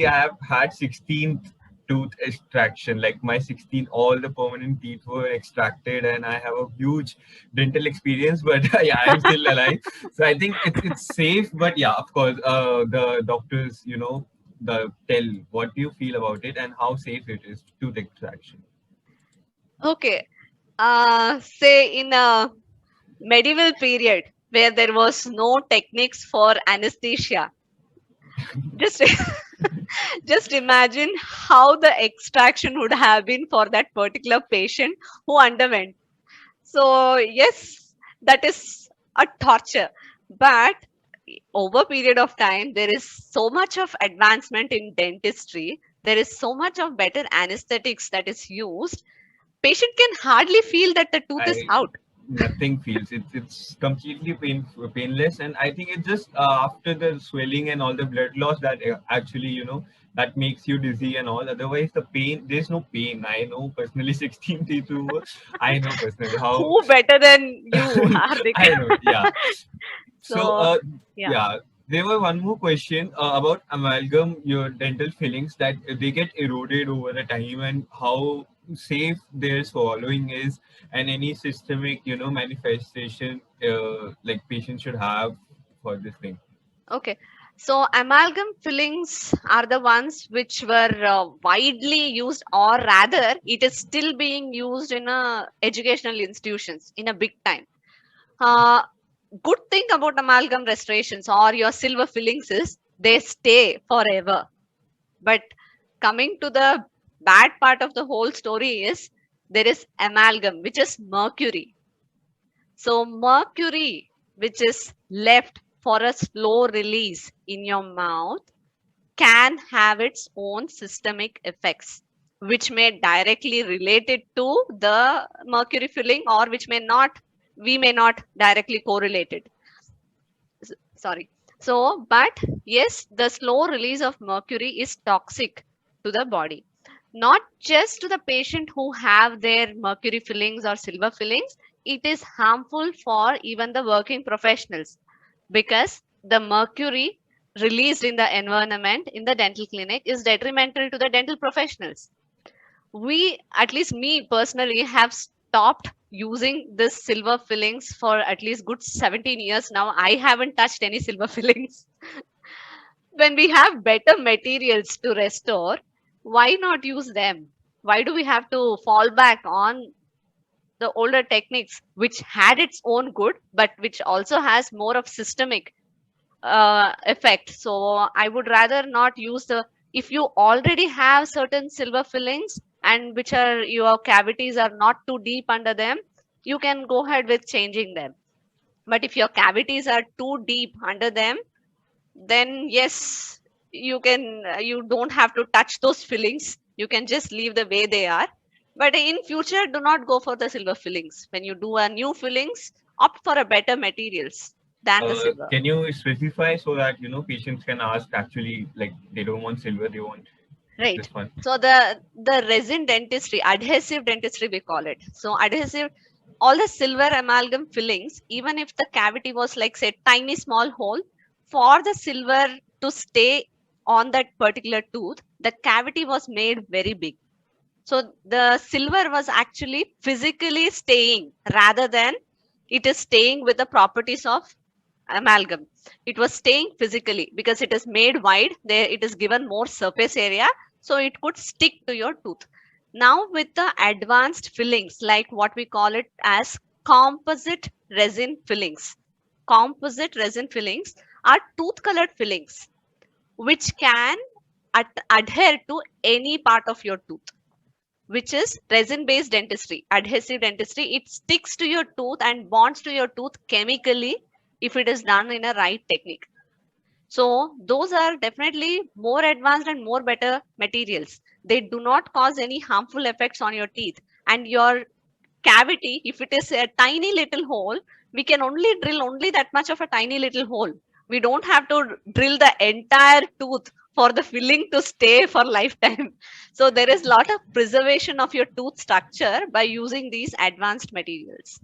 have had 16th tooth extraction. Like my 16, all the permanent teeth were extracted, and I have a huge dental experience. But yeah, I'm still alive. So I think it's safe. But yeah, of course, the doctors, the tell what do you feel about it and how safe it is tooth extraction. Okay. Say in a medieval period where there was no techniques for anesthesia, just just imagine how the extraction would have been for that particular patient who underwent. So yes, that is a torture. But over period of time, there is so much of advancement in dentistry. There is so much of better anesthetics that is used. Patient can hardly feel that the tooth is I out. Nothing feels it's completely painless, and I think it's just after the swelling and all the blood loss that actually that makes you dizzy and all. Otherwise the pain, there's no pain. I know personally 16 teeth removal. I know personally how. Who better than you, Hardik? I know, yeah. So, So yeah. yeah, there were one more question about amalgam, your dental fillings that they get eroded over the time, and how safe their swallowing is, and any systemic, manifestation like patients should have for this thing. Okay. So amalgam fillings are the ones which were widely used, or rather, it is still being used in educational institutions in a big time. Uh, Good thing about amalgam restorations or your silver fillings is they stay forever. But coming to the bad part of the whole story is there is amalgam, which is mercury. So, mercury, which is left for a slow release in your mouth, can have its own systemic effects, which may directly relate it to the mercury filling, or which may not, we may not directly correlate it. Sorry. So, but yes, the slow release of mercury is toxic to the body, not just to the patient who have their mercury fillings or silver fillings. It is harmful for even the working professionals, because the mercury released in the environment in the dental clinic is detrimental to the dental professionals. We, at least me personally, have stopped using this silver fillings for at least good 17 years now. I haven't touched any silver fillings. When we have better materials to restore, why not use them? Why do we have to fall back on the older techniques which had its own good, but which also has more of systemic effect? So I would rather not use the, if you already have certain silver fillings and which are your cavities are not too deep under them, you can go ahead with changing them. But if your cavities are too deep under them, then yes, you can, you don't have to touch those fillings, you can just leave the way they are. But in future, do not go for the silver fillings. When you do a new fillings, opt for a better materials than the silver. Can you specify so that patients can ask actually, like they don't want silver, they want Right. this one. So the resin dentistry, adhesive dentistry we call it. So adhesive, all the silver amalgam fillings, even if the cavity was like say tiny small hole, for the silver to stay on that particular tooth, the cavity was made very big. So the silver was actually physically staying rather than it is staying with the properties of amalgam. It was staying physically because it is made wide. There it is given more surface area, so it could stick to your tooth. Now with the advanced fillings, like what we call it as composite resin fillings. Composite resin fillings are tooth colored fillings. which can adhere to any part of your tooth, which is resin based dentistry, adhesive dentistry. It sticks to your tooth and bonds to your tooth chemically if it is done in a right technique. So those are definitely more advanced and more better materials. They do not cause any harmful effects on your teeth, and your cavity, if it is a tiny little hole, we can only drill only that much of a tiny little hole. We don't have to drill the entire tooth for the filling to stay for lifetime. So there is a lot of preservation of your tooth structure by using these advanced materials.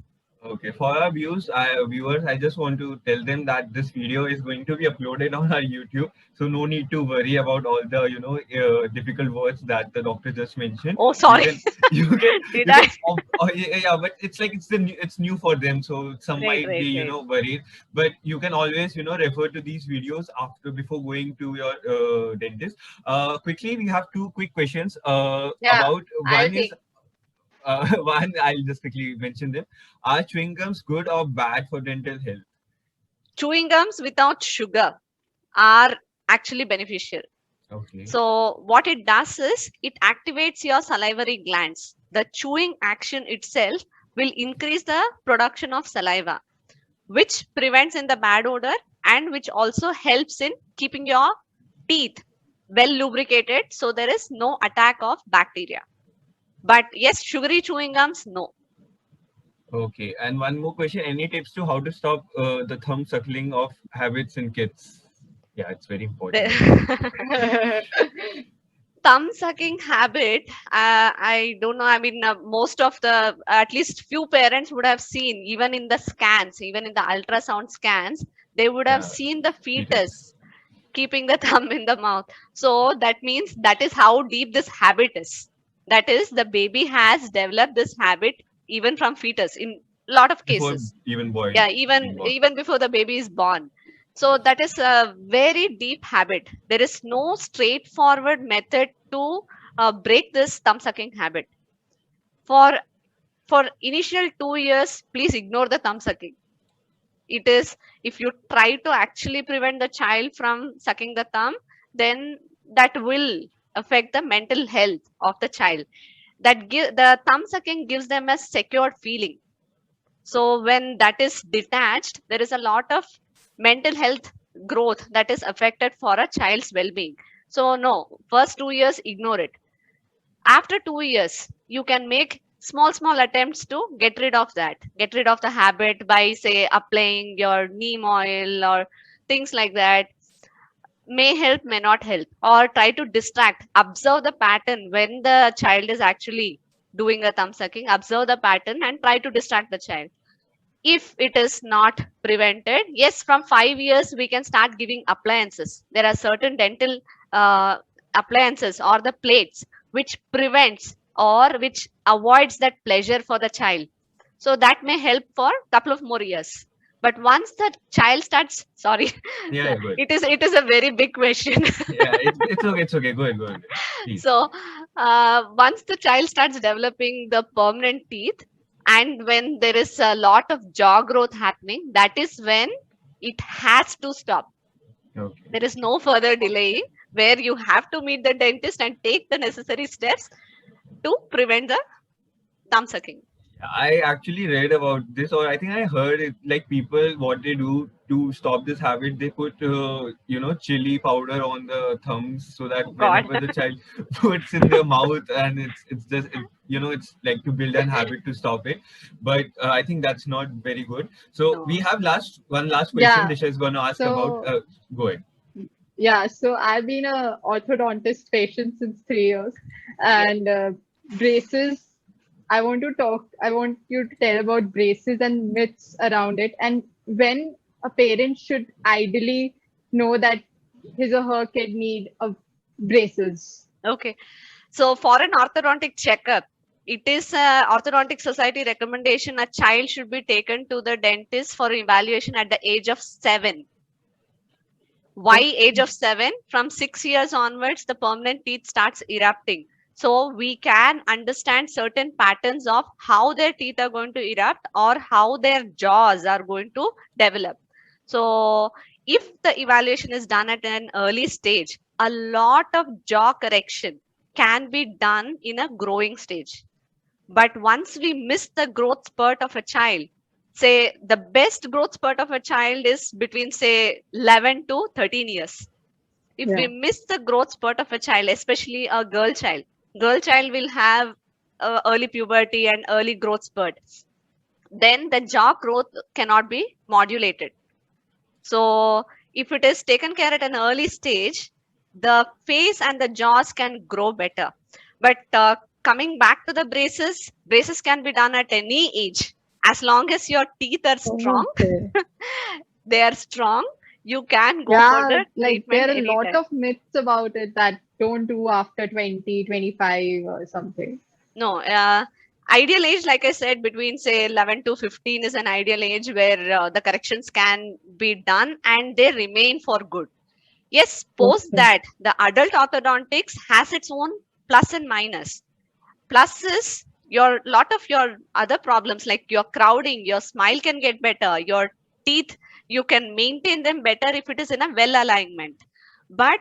Okay, for our viewers, I just want to tell them that this video is going to be uploaded on our YouTube, so no need to worry about all the difficult words that the doctor just mentioned. Oh, You sorry. can you can Did you I? can yeah, but it's like it's new for them, so some Right, might be right, right. worried. But you can always refer to these videos after before going to your dentist. Quickly, we have two quick questions. Yeah, About I'll one is take. one, I'll just quickly mention them. Are chewing gums good or bad for dental health? Chewing gums without sugar are actually beneficial. Okay. So what it does is it activates your salivary glands. The chewing action itself will increase the production of saliva, which prevents in the bad odor and which also helps in keeping your teeth well lubricated, so there is no attack of bacteria. But yes, sugary chewing gums, no. Okay. And one more question. Any tips to how to stop the thumb suckling of habits in kids? Yeah, it's very important, I think. Thumb sucking habit, I don't know. I mean, most of the, at least few parents would have seen, even in the scans, even in the ultrasound scans, they would have Yeah, seen the fetus. fetus keeping the thumb in the mouth. So that means that is how deep this habit is. That is, the baby has developed this habit even from fetus in a lot of Before cases. even boy Yeah, being even born. even before the baby is born. So that is a very deep habit. There is no straightforward method to break this thumb sucking habit. For for initial 2 years, please ignore the thumb sucking. It is, if you try to actually prevent the child from sucking the thumb, then that will affect the mental health of the child. The thumb sucking gives them a secure feeling. So when that is detached, there is a lot of mental health growth that is affected for a child's well-being. So no, first 2 years, ignore it. After 2 years, you can make small attempts to get rid of the habit by, say, applying your neem oil or things like that. May help, may not help, or try to distract. Observe the pattern when the child is actually doing a thumb sucking. Observe the pattern and try to distract the child. If it is not prevented, yes, from 5 years we can start giving appliances. There are certain dental uh, appliances or the plates which prevents or which avoids that pleasure for the child. So that may help for a couple of more years. But once the child starts, sorry, Yeah, yeah, good. it is a very big question. Yeah, it's okay, it's okay. Go ahead, go ahead. Please. So once the child starts developing the permanent teeth, and when there is a lot of jaw growth happening, that is when it has to stop. Okay. There is no further delay, where you have to meet the dentist and take the necessary steps to prevent the thumb sucking. I actually read about this, or I think I heard it. Like people, what they do to stop this habit, they put chili powder on the thumbs so that Oh God. whenever the child puts in their mouth, and it's just it's like to build an habit to stop it. But I think that's not very good. So we No. have one last question. Yeah. Disha is going to ask about. So Go ahead. yeah, so I've been a orthodontist patient since 3 years, Yes. and braces. I want you to tell about braces and myths around it, and when a parent should ideally know that his or her kid need of braces. Okay. So for an orthodontic checkup, it is a orthodontic society recommendation. A child should be taken to the dentist for evaluation at the age of 7. Why Okay. age of 7? From 6 years onwards, the permanent teeth starts erupting. So we can understand certain patterns of how their teeth are going to erupt or how their jaws are going to develop. So if the evaluation is done at an early stage, a lot of jaw correction can be done in a growing stage. But once we miss the growth spurt of a child, say the best growth spurt of a child is between, say, 11 to 13 years. If we Yeah. miss the growth spurt of a child, especially a girl child will have early puberty and early growth spurt, then the jaw growth cannot be modulated. So if it is taken care at an early stage, the face and the jaws can grow better. But coming back to the braces, braces can be done at any age as long as your teeth are strong. Okay. They are strong. You can go for Yeah, the like treatment there are a lot anytime. of myths about it that don't do after 20, 25 or something. No, ideal age, like I said, between say 11 to 15 is an ideal age where the corrections can be done and they remain for good. Yes, post Okay. that, the adult orthodontics has its own plus and minus. Plus is your lot of your other problems like your crowding, your smile can get better, your teeth, you can maintain them better if it is in a well alignment. But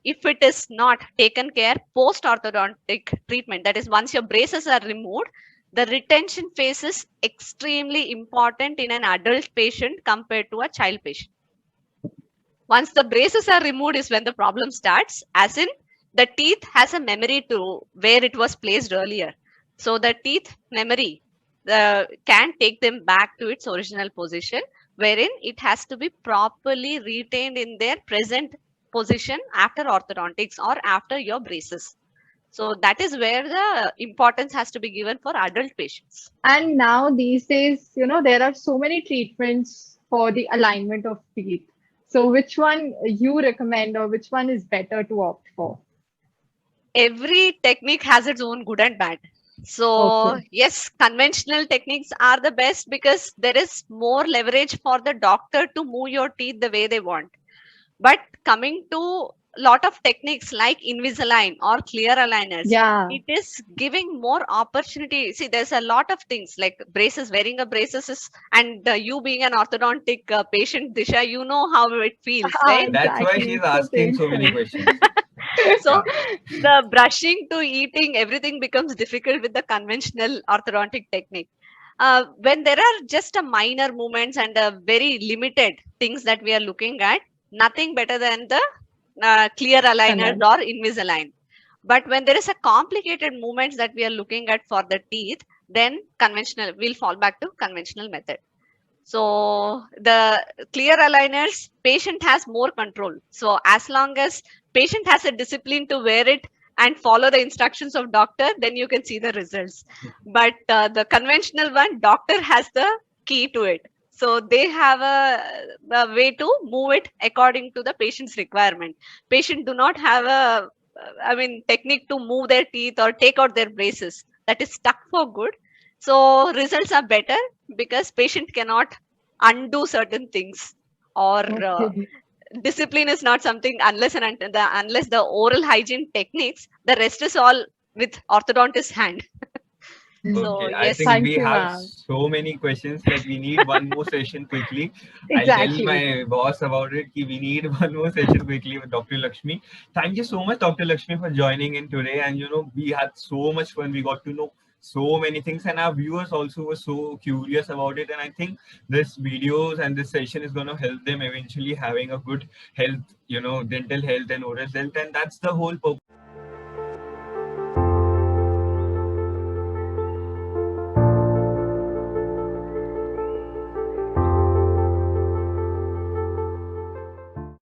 if it is not taken care post orthodontic treatment, that is once your braces are removed, the retention phase is extremely important in an adult patient compared to a child patient. Once the braces are removed is when the problem starts, as in the teeth has a memory to where it was placed earlier. So the teeth memory can take them back to its original position, wherein it has to be properly retained in their present position after orthodontics or after your braces. So that is where the importance has to be given for adult patients. And now these days, there are so many treatments for the alignment of teeth. So which one you recommend or which one is better to opt for? Every technique has its own good and bad. So, Okay. yes, conventional techniques are the best because there is more leverage for the doctor to move your teeth the way they want. But coming to lot of techniques like Invisalign or clear aligners, Yeah. it is giving more opportunity. See, there's a lot of things like braces, wearing a braces is, and you being an orthodontic patient, Disha, you know how it feels, right? That's why she's Exactly. It's so asking so many painful. questions. So Yeah. the brushing to eating, everything becomes difficult with the conventional orthodontic technique. When there are just a minor movements and a very limited things that we are looking at, nothing better than the clear And aligners then, or Invisalign. But when there is a complicated movements that we are looking at for the teeth, then conventional, we'll fall back to conventional method. So the clear aligners, patient has more control. So as long as patient has a discipline to wear it and follow the instructions of doctor, then you can see the results. But the conventional one, doctor has the key to it. So they have a way to move it according to the patient's requirement. Patient do not have a, I mean, technique to move their teeth or take out their braces. That is stuck for good. So results are better because patient cannot undo certain things, or okay. discipline is not something unless unless the oral hygiene techniques, the rest is all with orthodontist hand. So Okay, I yes. think we Thank you, have ma'am. so many questions that we need one more session quickly. I'll tell Exactly. my boss about it. We need one more session quickly with Dr. Lakshmi. Thank you so much, Dr. Lakshmi, for joining in today. And we had so much fun. We got to know so many things, and our viewers also were so curious about it. And I think this videos and this session is going to help them eventually having a good health, dental health and oral health. And that's the whole purpose